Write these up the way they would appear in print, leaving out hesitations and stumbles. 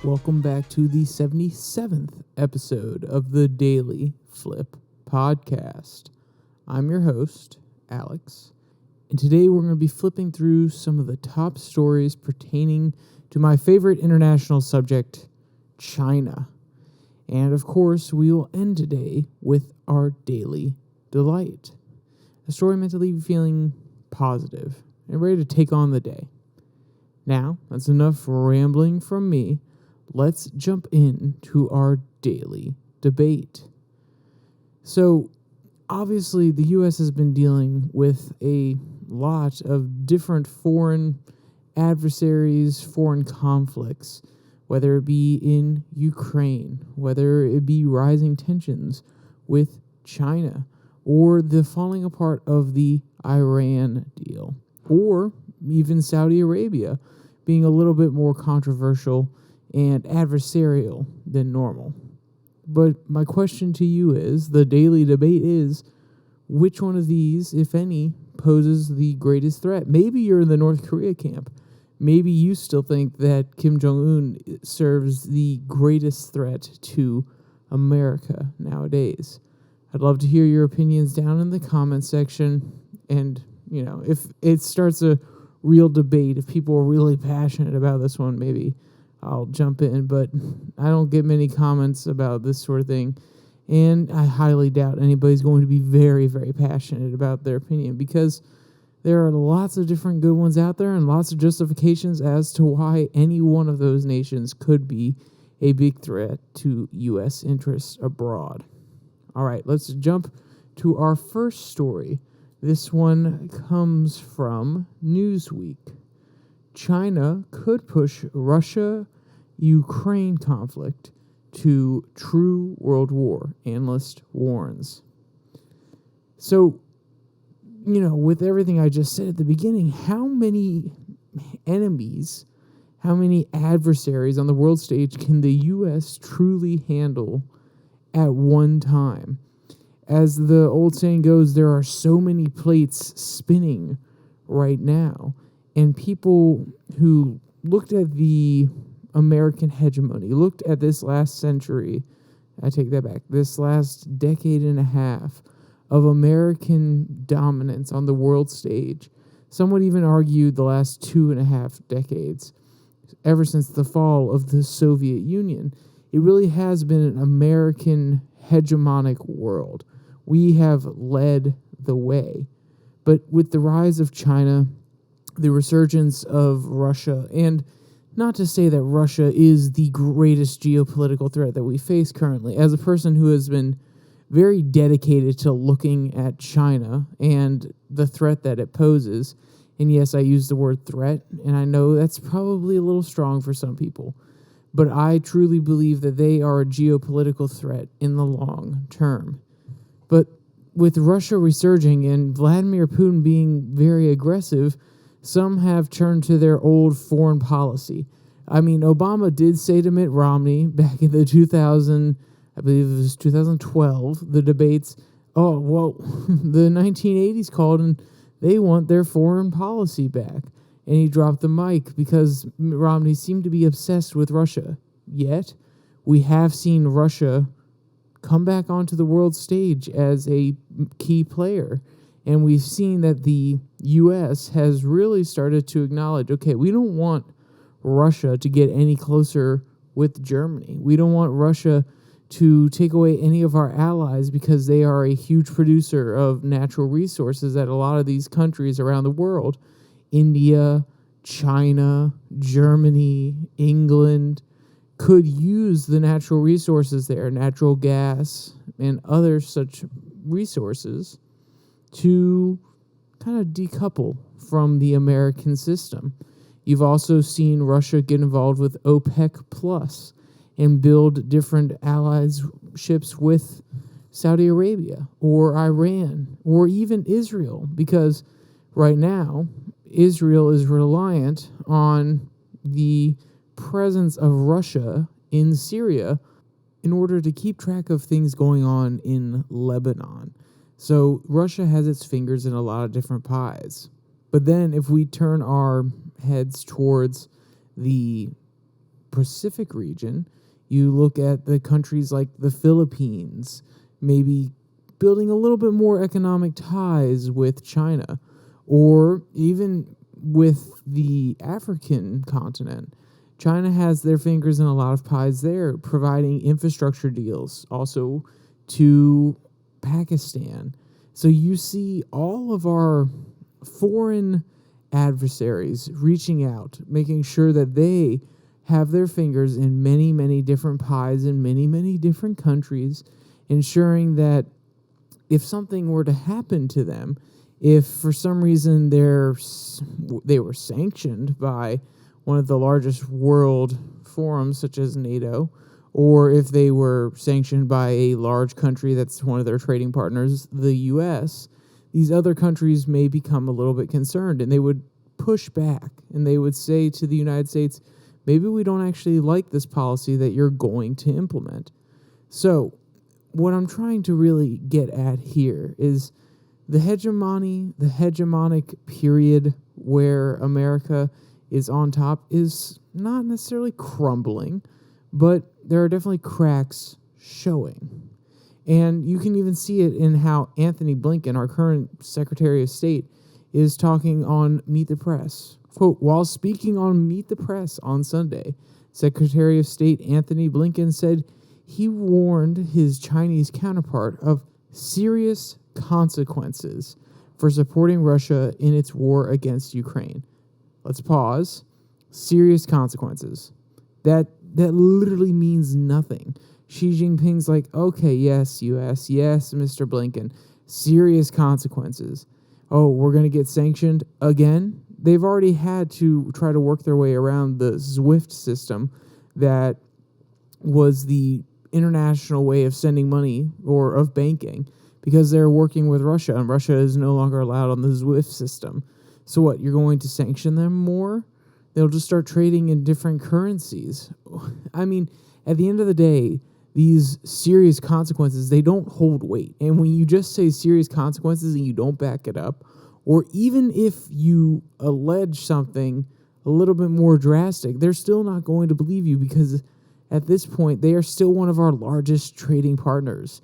Welcome back to the 77th episode of the DailyFlip podcast. I'm your host, Alex, and today we're going to be flipping through some of the top stories pertaining to my favorite international subject, China. And of course, we will end today with our daily delight, a story meant to leave you feeling positive and ready to take on the day. Now, that's enough rambling from me. Let's jump into our daily debate. So, obviously, the U.S. has been dealing with a lot of different foreign adversaries, foreign conflicts, whether it be in Ukraine, whether it be rising tensions with China, or the falling apart of the Iran deal, or even Saudi Arabia being a little bit more controversial and adversarial than normal. But my question to you is, the daily debate is, which one of these, if any, poses the greatest threat? Maybe you're in the North Korea camp. Maybe you still think that Kim Jong-un serves the greatest threat to America nowadays. I'd love to hear your opinions down in the comment section. And, if it starts a real debate, if people are really passionate about this one, maybe I'll jump in, but I don't get many comments about this sort of thing, and I highly doubt anybody's going to be very, very passionate about their opinion, because there are lots of different good ones out there and lots of justifications as to why any one of those nations could be a big threat to U.S. interests abroad. All right, let's jump to our first story. This one comes from Newsweek. China could push Russia-Ukraine conflict to true world war, analyst warns. So, with everything I just said at the beginning, how many enemies, how many adversaries on the world stage can the U.S. truly handle at one time? As the old saying goes, there are so many plates spinning right now. And people who looked at the American hegemony, looked at this last century, I take that back, this last decade and a half of American dominance on the world stage. Some would even argue the last 2.5 decades, ever since the fall of the Soviet Union. It really has been an American hegemonic world. We have led the way. But with the rise of China, the resurgence of Russia, and not to say that Russia is the greatest geopolitical threat that we face currently. As a person who has been very dedicated to looking at China and the threat that it poses, and yes, I use the word threat, and I know that's probably a little strong for some people, but I truly believe that they are a geopolitical threat in the long term. But with Russia resurging and Vladimir Putin being very aggressive, some have turned to their old foreign policy. I mean, Obama did say to Mitt Romney back in the 2012, the debates, the 1980s called and they want their foreign policy back. And he dropped the mic because Mitt Romney seemed to be obsessed with Russia. Yet, we have seen Russia come back onto the world stage as a key player. And we've seen that the U.S. has really started to acknowledge, okay, we don't want Russia to get any closer with Germany. We don't want Russia to take away any of our allies because they are a huge producer of natural resources that a lot of these countries around the world, India, China, Germany, England, could use the natural resources there, natural gas and other such resources, to kind of decouple from the American system. You've also seen Russia get involved with OPEC Plus and build different alliedships with Saudi Arabia or Iran or even Israel, because right now Israel is reliant on the presence of Russia in Syria in order to keep track of things going on in Lebanon. So Russia has its fingers in a lot of different pies. But then if we turn our heads towards the Pacific region, you look at the countries like the Philippines, maybe building a little bit more economic ties with China, or even with the African continent. China has their fingers in a lot of pies there, providing infrastructure deals also to Pakistan. So you see all of our foreign adversaries reaching out, making sure that they have their fingers in many, many different pies in many, many different countries, ensuring that if something were to happen to them, if for some reason they were sanctioned by one of the largest world forums such as NATO, or if they were sanctioned by a large country that's one of their trading partners, the U.S., these other countries may become a little bit concerned, and they would push back, and they would say to the United States, maybe we don't actually like this policy that you're going to implement. So what I'm trying to really get at here is the hegemonic period where America is on top is not necessarily crumbling, but there are definitely cracks showing. And you can even see it in how Anthony Blinken, our current Secretary of State, is talking on Meet the Press. Quote, while speaking on Meet the Press on Sunday, Secretary of State Anthony Blinken said he warned his Chinese counterpart of serious consequences for supporting Russia in its war against Ukraine. Let's pause. Serious consequences. That literally means nothing. Xi Jinping's like, okay, yes, US, yes, Mr. Blinken, serious consequences. Oh, we're going to get sanctioned again? They've already had to try to work their way around the SWIFT system that was the international way of sending money or of banking because they're working with Russia, and Russia is no longer allowed on the SWIFT system. So what, you're going to sanction them more? They'll just start trading in different currencies. I mean, at the end of the day, these serious consequences, they don't hold weight. And when you just say serious consequences and you don't back it up, or even if you allege something a little bit more drastic, they're still not going to believe you because at this point, they are still one of our largest trading partners.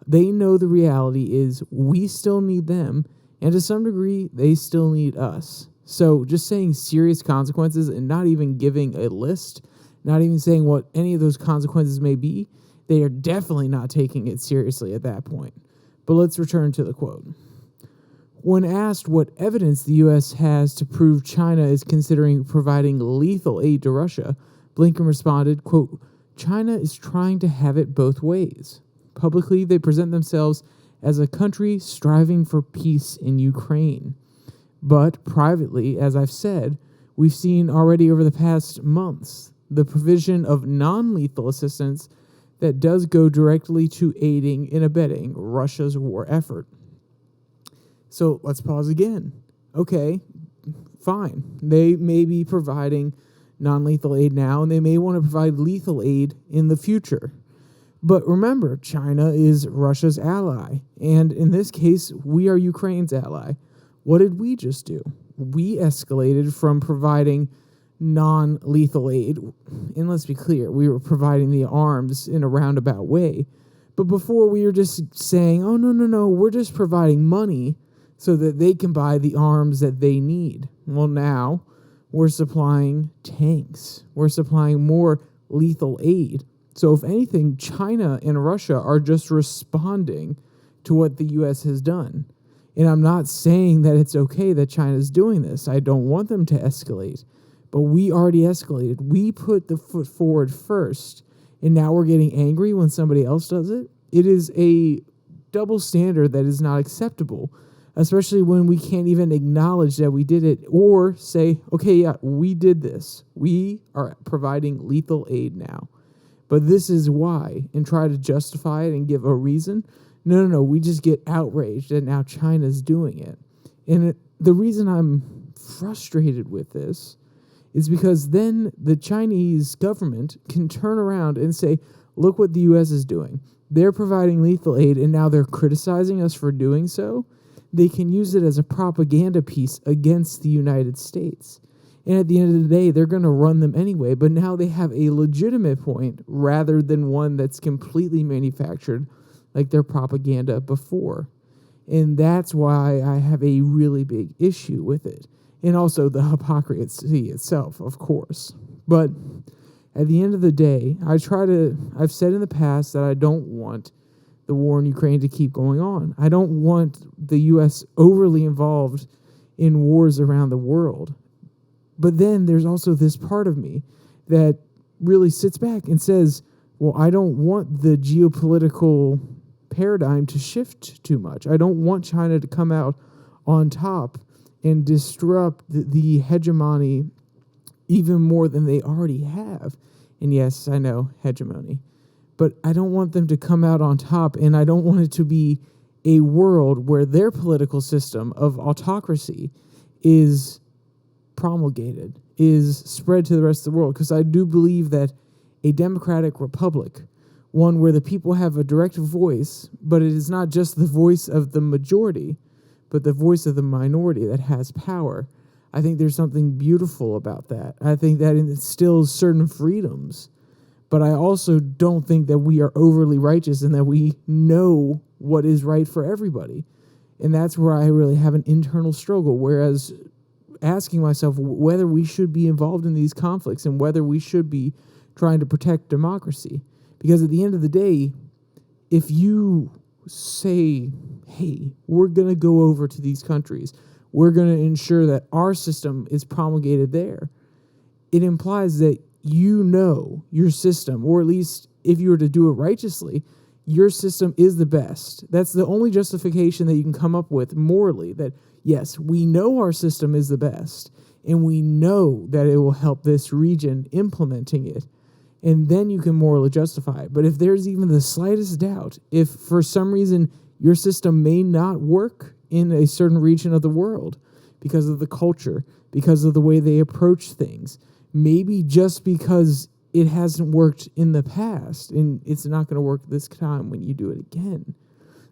They know the reality is we still need them, and to some degree, they still need us. So just saying serious consequences and not even giving a list, not even saying what any of those consequences may be, they are definitely not taking it seriously at that point. But let's return to the quote. When asked what evidence the U.S. has to prove China is considering providing lethal aid to Russia, Blinken responded, quote, China is trying to have it both ways. Publicly, they present themselves as a country striving for peace in Ukraine. But privately, as I've said, we've seen already over the past months the provision of non-lethal assistance that does go directly to aiding and abetting Russia's war effort. So let's pause again. Okay, fine. They may be providing non-lethal aid now, and they may want to provide lethal aid in the future. But remember, China is Russia's ally, and in this case, we are Ukraine's ally. What did we just do? We escalated from providing non-lethal aid, and let's be clear, we were providing the arms in a roundabout way. But before, we were just saying, oh, no, we're just providing money so that they can buy the arms that they need. Well, now we're supplying tanks. We're supplying more lethal aid. So if anything, China and Russia are just responding to what the U.S. has done. And I'm not saying that it's okay that China's doing this. I don't want them to escalate. But we already escalated. We put the foot forward first. And now we're getting angry when somebody else does it. It is a double standard that is not acceptable, especially when we can't even acknowledge that we did it or say, okay, yeah, we did this. We are providing lethal aid now. But this is why, and try to justify it and give a reason. No, we just get outraged that now China's doing it. And the reason I'm frustrated with this is because then the Chinese government can turn around and say, look what the U.S. is doing. They're providing lethal aid, and now they're criticizing us for doing so. They can use it as a propaganda piece against the United States. And at the end of the day, they're going to run them anyway. But now they have a legitimate point rather than one that's completely manufactured like their propaganda before. And that's why I have a really big issue with it. And also the hypocrisy itself, of course. But at the end of the day, I've said in the past that I don't want the war in Ukraine to keep going on. I don't want the U.S. overly involved in wars around the world. But then there's also this part of me that really sits back and says, well, I don't want the geopolitical paradigm to shift too much. I don't want China to come out on top and disrupt the hegemony even more than they already have. And yes, I know, hegemony. But I don't want them to come out on top, and I don't want it to be a world where their political system of autocracy is promulgated, is spread to the rest of the world. Because I do believe that a democratic republic, one where the people have a direct voice, but it is not just the voice of the majority, but the voice of the minority that has power. I think there's something beautiful about that. I think that it instills certain freedoms. But I also don't think that we are overly righteous and that we know what is right for everybody. And that's where I really have an internal struggle. Whereas asking myself whether we should be involved in these conflicts and whether we should be trying to protect democracy. Because at the end of the day, if you say, hey, we're going to go over to these countries, we're going to ensure that our system is promulgated there, it implies that you know your system, or at least if you were to do it righteously, your system is the best. That's the only justification that you can come up with morally, that yes, we know our system is the best, and we know that it will help this region implementing it. And then you can morally justify it. But if there's even the slightest doubt, if for some reason your system may not work in a certain region of the world because of the culture, because of the way they approach things, maybe just because it hasn't worked in the past and it's not going to work this time when you do it again,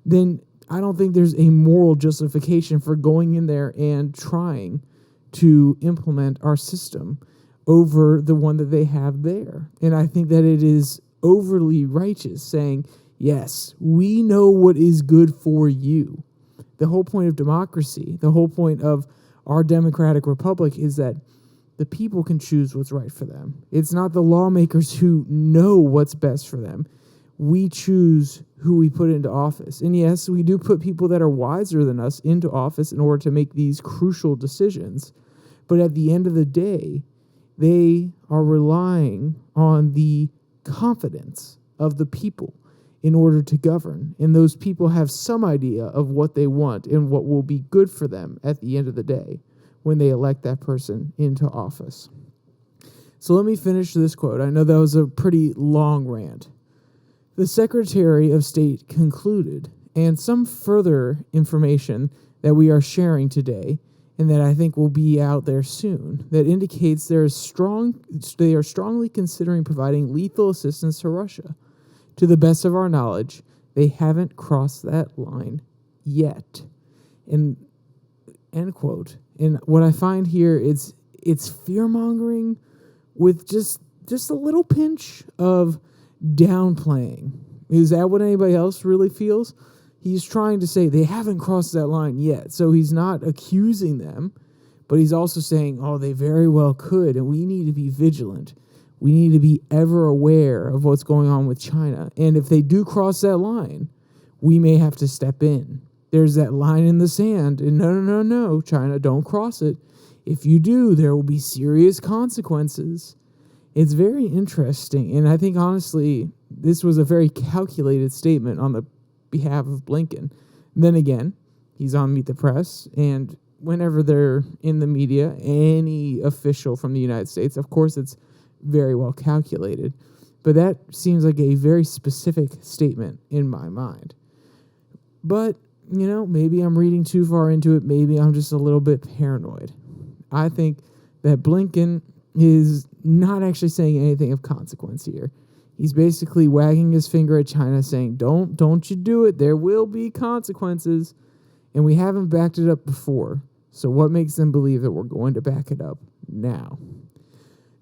then I don't think there's a moral justification for going in there and trying to implement our system over the one that they have there. And I think that it is overly righteous saying, yes, we know what is good for you. The whole point of democracy, the whole point of our democratic republic is that the people can choose what's right for them. It's not the lawmakers who know what's best for them. We choose who we put into office. And yes, we do put people that are wiser than us into office in order to make these crucial decisions. But at the end of the day, they are relying on the confidence of the people in order to govern. And those people have some idea of what they want and what will be good for them at the end of the day when they elect that person into office. So let me finish this quote. I know that was a pretty long rant. The Secretary of State concluded, and some further information that we are sharing today and that I think will be out there soon, that indicates they are strongly considering providing lethal assistance to Russia. To the best of our knowledge, they haven't crossed that line yet. And end quote. And what I find here is it's fear-mongering with just a little pinch of downplaying. Is that what anybody else really feels? He's trying to say they haven't crossed that line yet. So he's not accusing them, but he's also saying, oh, they very well could, and we need to be vigilant. We need to be ever aware of what's going on with China. And if they do cross that line, we may have to step in. There's that line in the sand, and no, China, don't cross it. If you do, there will be serious consequences. It's very interesting, and I think, honestly, this was a very calculated statement on the behalf of Blinken. Then again, he's on Meet the Press, and whenever they're in the media, any official from the United States, of course, it's very well calculated. But that seems like a very specific statement in my mind. But, maybe I'm reading too far into it. Maybe I'm just a little bit paranoid. I think that Blinken is not actually saying anything of consequence here. He's basically wagging his finger at China saying, don't you do it. There will be consequences. And we haven't backed it up before. So what makes them believe that we're going to back it up now.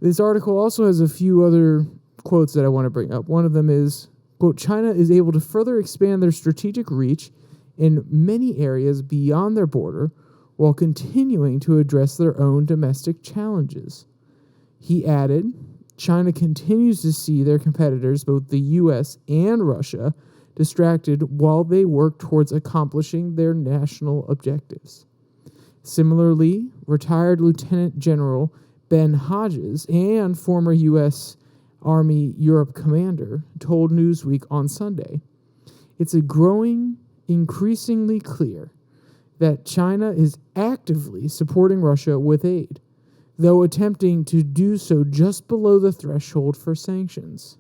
This article also has a few other quotes that I want to bring up. One of them is, quote, China is able to further expand their strategic reach in many areas beyond their border while continuing to address their own domestic challenges. He added, China continues to see their competitors, both the U.S. and Russia, distracted while they work towards accomplishing their national objectives. Similarly, retired Lieutenant General Ben Hodges and former U.S. Army Europe commander told Newsweek on Sunday, it's increasingly clear that China is actively supporting Russia with aid, though attempting to do so just below the threshold for sanctions.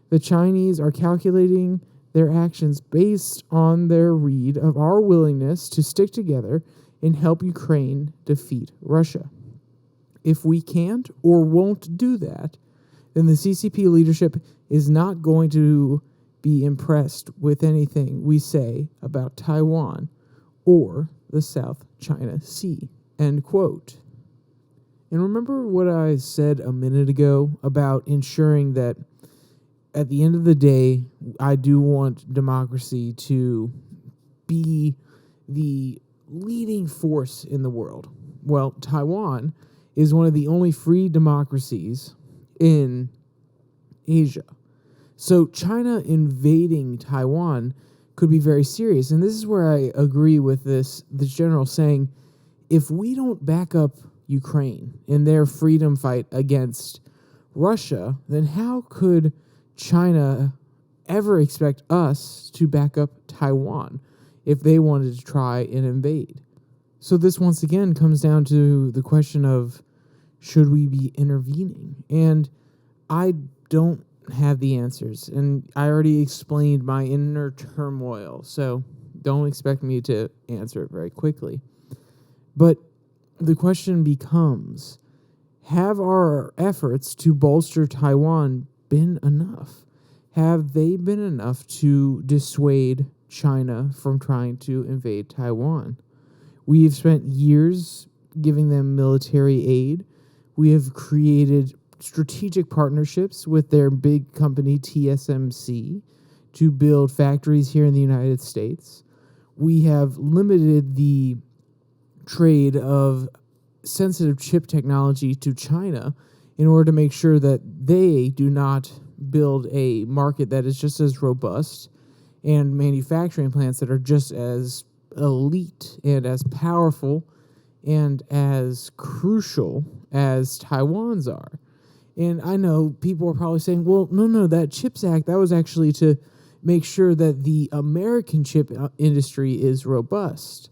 The Chinese are calculating their actions based on their read of our willingness to stick together and help Ukraine defeat Russia. If we can't or won't do that, then the CCP leadership is not going to be impressed with anything we say about Taiwan or the South China Sea, end quote. And remember what I said a minute ago about ensuring that at the end of the day, I do want democracy to be the leading force in the world. Well, Taiwan is one of the only free democracies in Asia. So China invading Taiwan could be very serious. And this is where I agree with this general saying, if we don't back up Ukraine in their freedom fight against Russia, then how could China ever expect us to back up Taiwan if they wanted to try and invade? So this once again comes down to the question of, should we be intervening? And I don't have the answers. And I already explained my inner turmoil, so don't expect me to answer it very quickly. But the question becomes, have our efforts to bolster Taiwan been enough? Have they been enough to dissuade China from trying to invade Taiwan? We've spent years giving them military aid. We have created strategic partnerships with their big company TSMC to build factories here in the United States. We have limited the trade of sensitive chip technology to China in order to make sure that they do not build a market that is just as robust and manufacturing plants that are just as elite and as powerful and as crucial as Taiwan's are. And I know people are probably saying, well, no, that CHIPS Act, that was actually to make sure that the American chip industry is robust.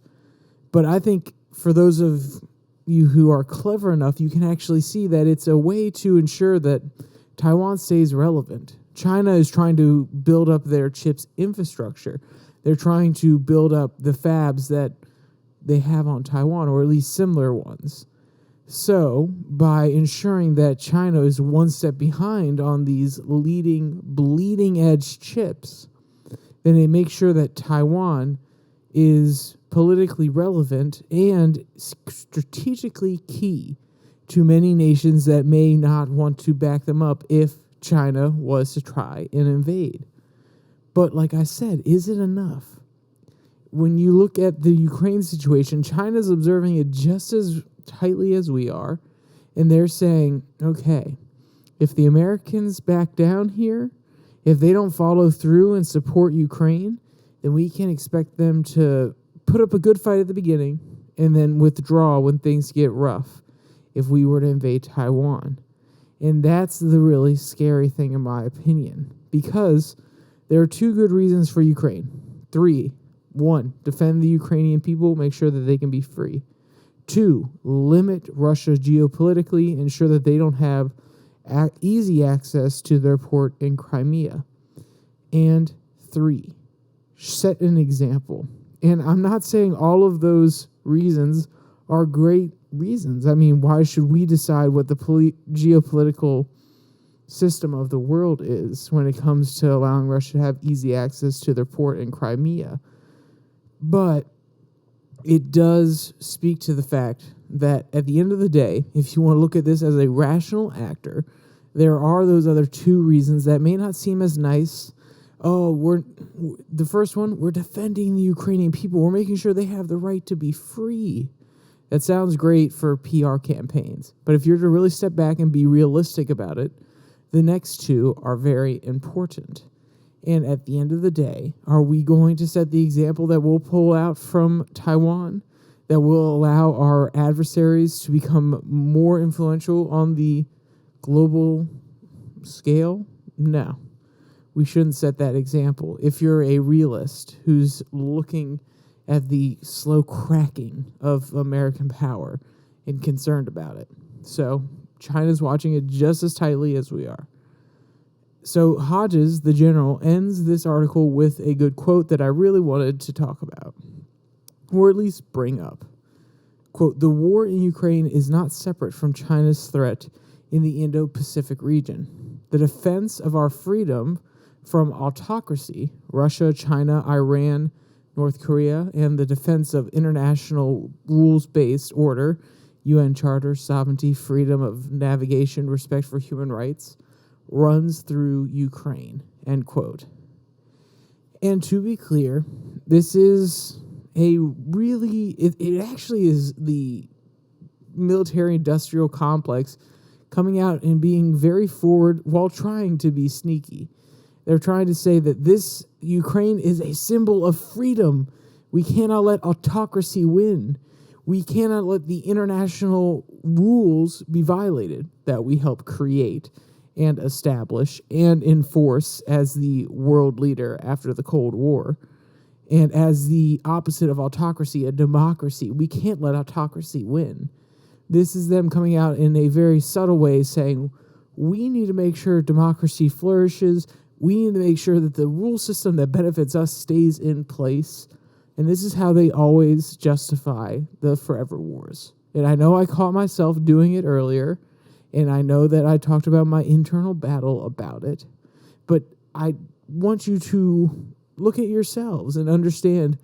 But I think for those of you who are clever enough, you can actually see that it's a way to ensure that Taiwan stays relevant. China is trying to build up their chips infrastructure. They're trying to build up the fabs that they have on Taiwan, or at least similar ones. So, by ensuring that China is one step behind on these leading, bleeding-edge chips, then they make sure that Taiwan is politically relevant and strategically key to many nations that may not want to back them up if China was to try and invade. But like I said, is it enough? When you look at the Ukraine situation, China's observing it just as tightly as we are, and they're saying, okay, if the Americans back down here, if they don't follow through and support Ukraine, then we can expect them to put up a good fight at the beginning and then withdraw when things get rough if we were to invade Taiwan. And that's the really scary thing, in my opinion, because there are two good reasons for Ukraine. 3, 1, defend the Ukrainian people, make sure that they can be free. 2, limit Russia geopolitically, ensure that they don't have easy access to their port in Crimea. And 3, set an example. And I'm not saying all of those reasons are great reasons. I mean, why should we decide what the geopolitical system of the world is when it comes to allowing Russia to have easy access to their port in Crimea? But it does speak to the fact that at the end of the day, if you want to look at this as a rational actor, there are those other two reasons that may not seem as nice. The first one, we're defending the Ukrainian people. We're making sure they have the right to be free. That sounds great for PR campaigns. But if you're to really step back and be realistic about it, the next two are very important. And at the end of the day, are we going to set the example that we'll pull out from Taiwan, that will allow our adversaries to become more influential on the global scale? No. We shouldn't set that example. If you're a realist who's looking at the slow cracking of American power and concerned about it. So China's watching it just as tightly as we are. So Hodges, the general, ends this article with a good quote that I really wanted to talk about, or at least bring up. Quote, "The war in Ukraine is not separate from China's threat in the Indo-Pacific region. The defense of our freedom from autocracy, Russia, China, Iran, North Korea, and the defense of international rules-based order, UN Charter, sovereignty, freedom of navigation, respect for human rights, runs through Ukraine," end quote. And to be clear, this is it actually is the military-industrial complex coming out and being very forward while trying to be sneaky. They're trying to say that this Ukraine is a symbol of freedom. We cannot let autocracy win. We cannot let the international rules be violated that we help create and establish and enforce as the world leader after the Cold War. And as the opposite of autocracy, a democracy. We can't let autocracy win. This is them coming out in a very subtle way saying, we need to make sure democracy flourishes. We need to make sure that the rule system that benefits us stays in place. And this is how they always justify the forever wars. And I know I caught myself doing it earlier, and I know that I talked about my internal battle about it, but I want you to look at yourselves and understand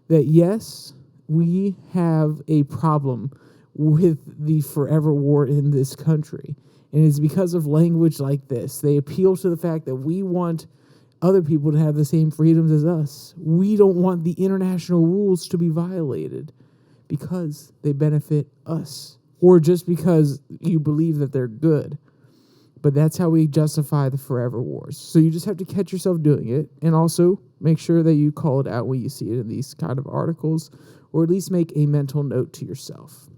that, yes, we have a problem with the forever war in this country. And it's because of language like this. They appeal to the fact that we want other people to have the same freedoms as us. We don't want the international rules to be violated because they benefit us, or just because you believe that they're good. But that's how we justify the forever wars. So you just have to catch yourself doing it, and also make sure that you call it out when you see it in these kind of articles, or at least make a mental note to yourself.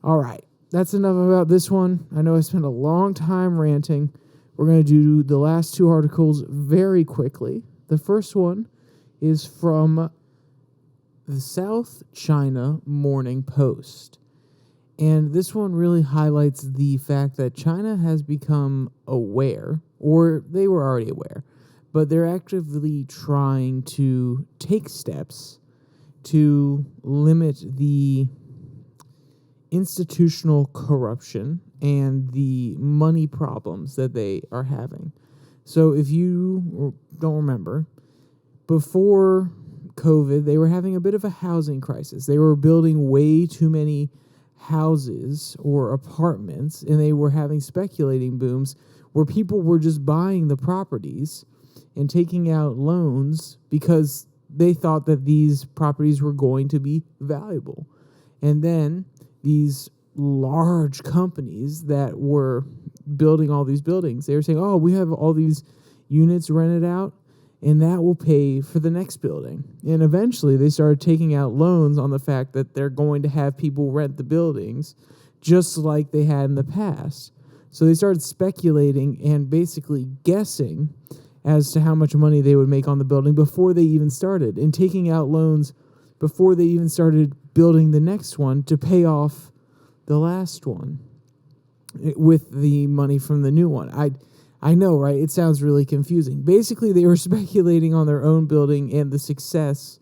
All right. That's enough about this one. I know I spent a long time ranting. We're going to do the last two articles very quickly. The first one is from the South China Morning Post. And this one really highlights the fact that China has become aware, or they were already aware, but they're actively trying to take steps to limit the institutional corruption and the money problems that they are having. So if you don't remember, before COVID, they were having a bit of a housing crisis. They were building way too many houses or apartments, and they were having speculating booms where people were just buying the properties and taking out loans because they thought that these properties were going to be valuable. And then these large companies that were building all these buildings, they were saying, oh, we have all these units rented out, and that will pay for the next building. And eventually they started taking out loans on the fact that they're going to have people rent the buildings just like they had in the past. So they started speculating and basically guessing as to how much money they would make on the building before they even started, and taking out loans before they even started building the next one to pay off the last one with the money from the new one. I know, right? It sounds really confusing. Basically, they were speculating on their own building and the success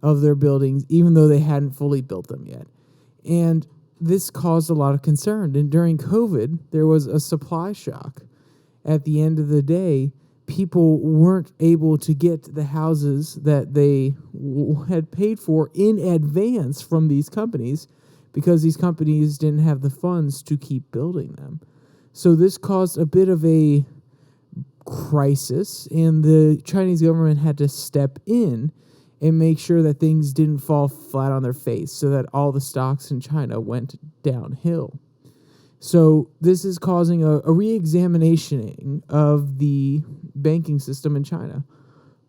of their buildings, even though they hadn't fully built them yet. And this caused a lot of concern. And during COVID, there was a supply shock. At the end of the day, people weren't able to get the houses that they had paid for in advance from these companies because these companies didn't have the funds to keep building them. So this caused a bit of a crisis, and the Chinese government had to step in and make sure that things didn't fall flat on their face, so that all the stocks in China went downhill. So this is causing a re-examination of the banking system in China.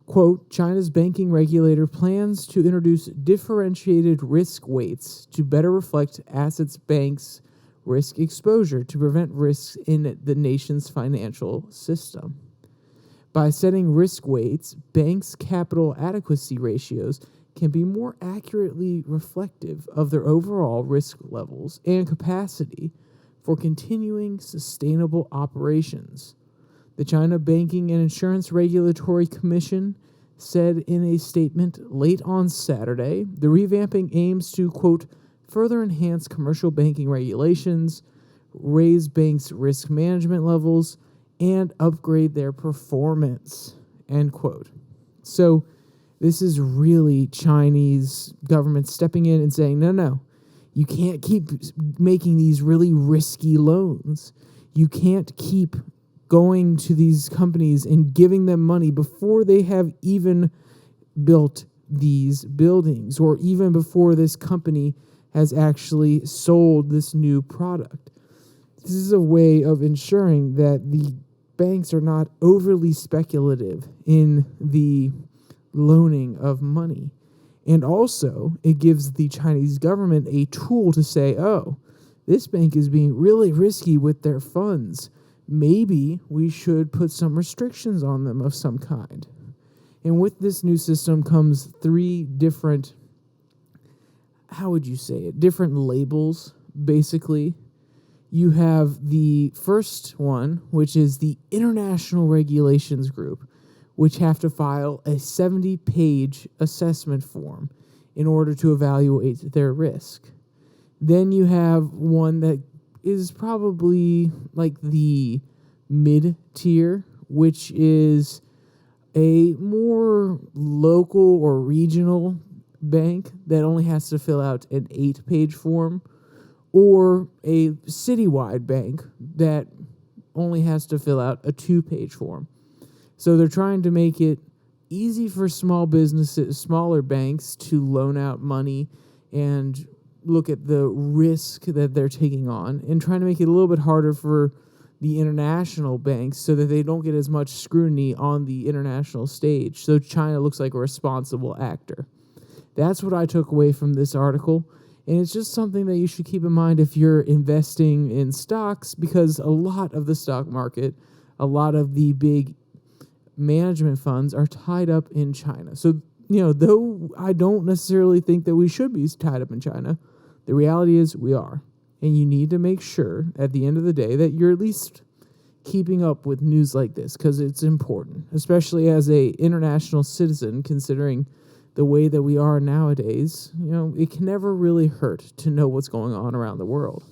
Quote, China's banking regulator plans to introduce differentiated risk weights to better reflect assets banks' risk exposure to prevent risks in the nation's financial system. By setting risk weights, banks' capital adequacy ratios can be more accurately reflective of their overall risk levels and capacity for continuing sustainable operations. The China Banking and Insurance Regulatory Commission said in a statement late on Saturday, the revamping aims to, quote, further enhance commercial banking regulations, raise banks' risk management levels, and upgrade their performance, end quote. So this is really Chinese government stepping in and saying, no, you can't keep making these really risky loans. You can't keep going to these companies and giving them money before they have even built these buildings, or even before this company has actually sold this new product. This is a way of ensuring that the banks are not overly speculative in the loaning of money. And also, it gives the Chinese government a tool to say, oh, this bank is being really risky with their funds. Maybe we should put some restrictions on them of some kind. And with this new system comes three different, different labels, basically. You have the first one, which is the International Regulations Group, which have to file a 70-page assessment form in order to evaluate their risk. Then you have one that is probably like the mid-tier, which is a more local or regional bank that only has to fill out an 8-page form, or a citywide bank that only has to fill out a 2-page form. So they're trying to make it easy for small businesses, smaller banks, to loan out money and look at the risk that they're taking on, and trying to make it a little bit harder for the international banks so that they don't get as much scrutiny on the international stage. So China looks like a responsible actor. That's what I took away from this article. And it's just something that you should keep in mind if you're investing in stocks, because a lot of the stock market, a lot of the big management funds are tied up in China. So, though I don't necessarily think that we should be tied up in China, the reality is we are. And you need to make sure at the end of the day that you're at least keeping up with news like this, because it's important, especially as a international citizen, considering the way that we are nowadays. It can never really hurt to know what's going on around the world.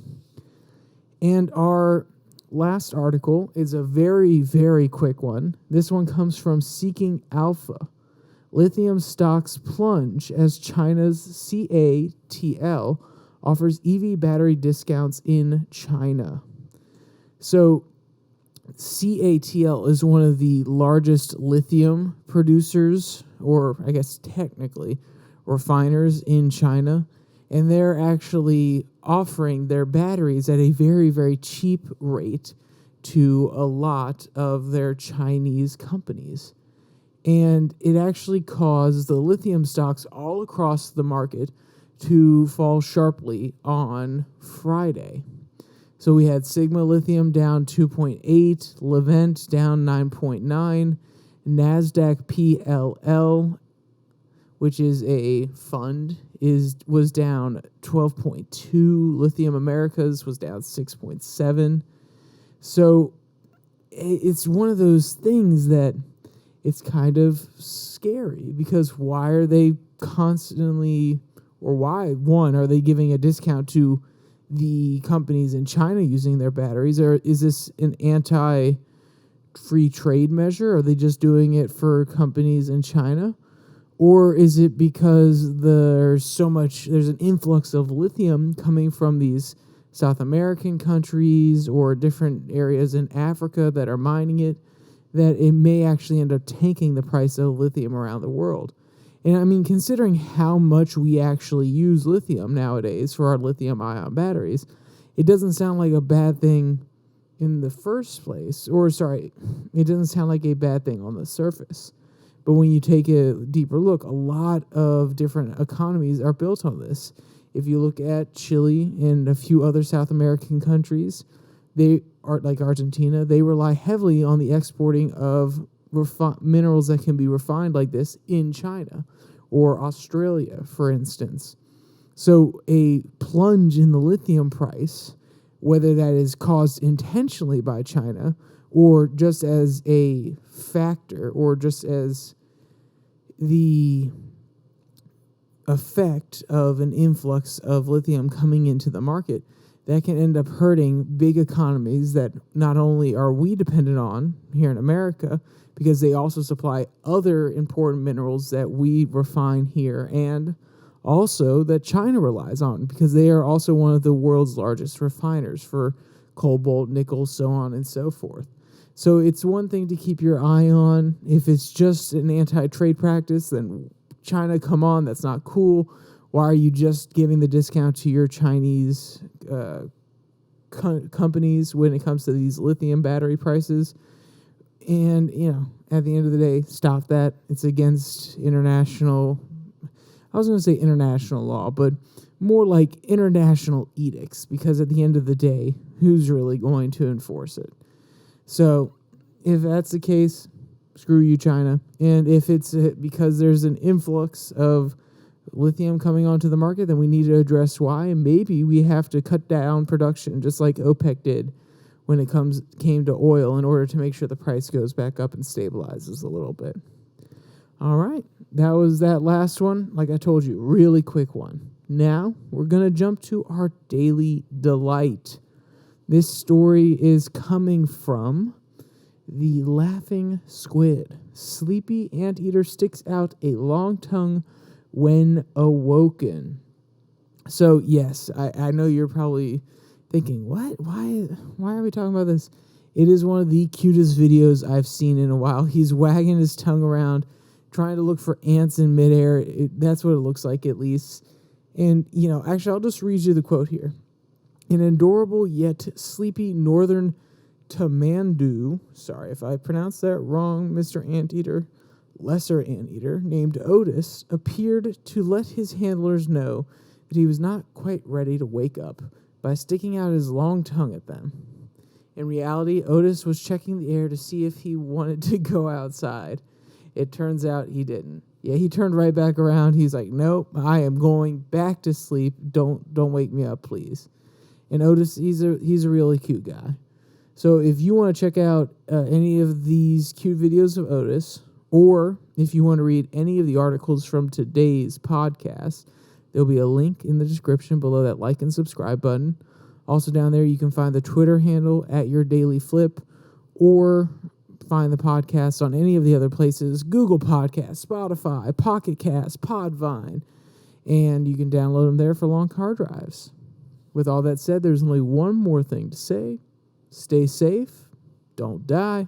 And our last article is a very, very quick one. This one comes from Seeking Alpha. Lithium stocks plunge as China's CATL offers EV battery discounts in China. So CATL is one of the largest lithium producers, or I guess technically refiners in China, and they're actually offering their batteries at a very, very cheap rate to a lot of their Chinese companies. And it actually caused the lithium stocks all across the market to fall sharply on Friday. So we had Sigma Lithium down 2.8, Levent down 9.9, NASDAQ PLL, which is a fund, was down 12.2. Lithium Americas was down 6.7. So it's one of those things that it's kind of scary, because why are they constantly, or why, one, are they giving a discount to the companies in China using their batteries? Or is this an anti-free trade measure? Are they just doing it for companies in China? Or is it because there's an influx of lithium coming from these South American countries or different areas in Africa that are mining it, that it may actually end up tanking the price of lithium around the world? And I mean, considering how much we actually use lithium nowadays for our lithium-ion batteries, it doesn't sound like a bad thing in the first place. It doesn't sound like a bad thing on the surface. But when you take a deeper look, a lot of different economies are built on this. If you look at Chile and a few other South American countries, they are like Argentina, they rely heavily on the exporting of minerals that can be refined like this in China or Australia, for instance. So a plunge in the lithium price, whether that is caused intentionally by China or just as a factor or just as the effect of an influx of lithium coming into the market, that can end up hurting big economies that not only are we dependent on here in America, because they also supply other important minerals that we refine here, and also that China relies on, because they are also one of the world's largest refiners for cobalt, nickel, so on and so forth. So it's one thing to keep your eye on. If it's just an anti-trade practice, then China, come on, that's not cool. Why are you just giving the discount to your Chinese companies when it comes to these lithium battery prices? And, at the end of the day, stop that. It's against international law, but more like international edicts, because at the end of the day, who's really going to enforce it? So if that's the case, screw you, China. And if it's because there's an influx of lithium coming onto the market, then we need to address why. And maybe we have to cut down production, just like OPEC did when it came to oil, in order to make sure the price goes back up and stabilizes a little bit. All right, that was that last one. Like I told you, really quick one. Now we're going to jump to our daily delight. This story is coming from the Laughing Squid. Sleepy anteater sticks out a long tongue when awoken. So, yes, I know you're probably thinking, what? Why are we talking about this? It is one of the cutest videos I've seen in a while. He's wagging his tongue around, trying to look for ants in midair. That's what it looks like, at least. And, actually, I'll just read you the quote here. An adorable yet sleepy northern tamandu, sorry if I pronounced that wrong, Mr. Anteater, lesser anteater, named Otis, appeared to let his handlers know that he was not quite ready to wake up by sticking out his long tongue at them. In reality, Otis was checking the air to see if he wanted to go outside. It turns out he didn't. Yeah, he turned right back around. He's like, nope, I am going back to sleep. Don't wake me up, please. And Otis, he's a really cute guy. So if you want to check out any of these cute videos of Otis, or if you want to read any of the articles from today's podcast, there'll be a link in the description below that like and subscribe button. Also down there, you can find the Twitter handle at Your Daily Flip, or find the podcast on any of the other places: Google Podcasts, Spotify, Pocket Cast, Podvine, and you can download them there for long car drives. With all that said, there's only one more thing to say. Stay safe. Don't die.